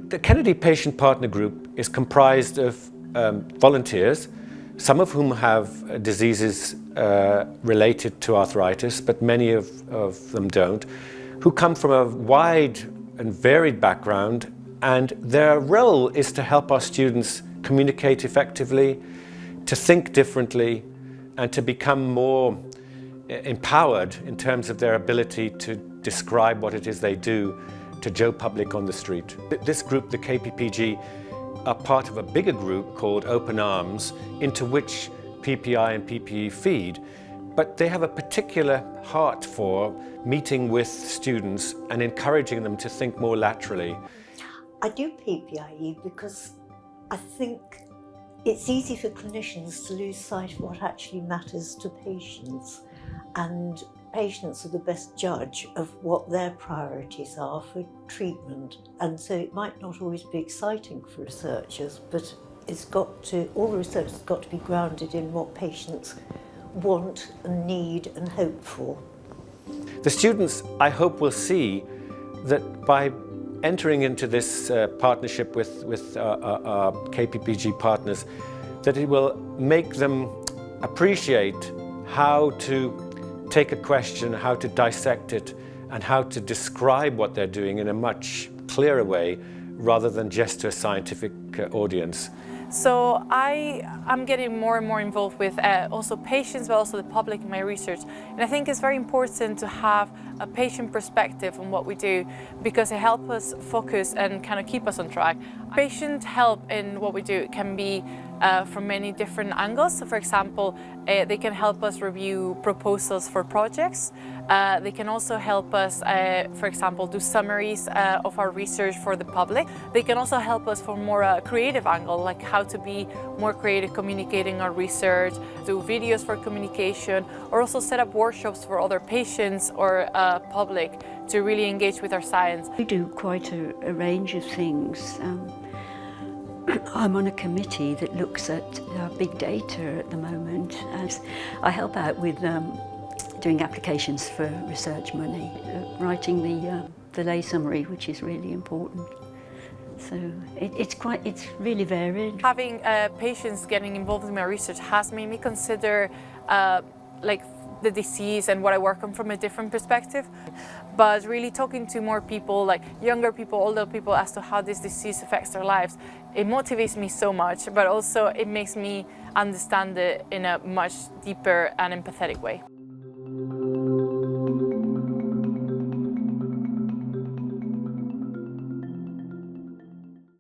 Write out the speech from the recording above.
The Kennedy Patient Partner Group is comprised of volunteers, some of whom have diseases related to arthritis, but many of them don't, who come from a wide and varied background, and their role is to help our students communicate effectively, to think differently, and to become more empowered in terms of their ability to describe what it is they do to Joe Public on the street. This group, the KPPG, are part of a bigger group called Open Arms, into which PPI and PPE feed, but they have a particular heart for meeting with students and encouraging them to think more laterally. I do PPIE because I think it's easy for clinicians to lose sight of what actually matters to patients, and patients are the best judge of what their priorities are for treatment. And so it might not always be exciting for researchers, but all the research has got to be grounded in what patients want and need and hope for. The students, I hope, will see that by entering into this partnership with our KPPG partners, that it will make them appreciate how to take a question, how to dissect it, and how to describe what they're doing in a much clearer way, rather than just to a scientific audience. So I'm getting more and more involved with also patients, but also the public in my research. And I think it's very important to have a patient perspective on what we do, because it helps us focus and kind of keep us on track. Patient help in what we do can be from many different angles. So for example, they can help us review proposals for projects. They can also help us, for example, do summaries of our research for the public. They can also help us from more creative angle, like how to be more creative communicating our research, do videos for communication, or also set up workshops for other patients or public to really engage with our science. We do quite a range of things. I'm on a committee that looks at big data at the moment, and I help out with doing applications for research money, writing the lay summary, which is really important. So it's really varied. Having patients getting involved in my research has made me consider like the disease and what I work on from a different perspective. But really talking to more people, like younger people, older people, as to how this disease affects their lives, it motivates me so much, but also it makes me understand it in a much deeper and empathetic way.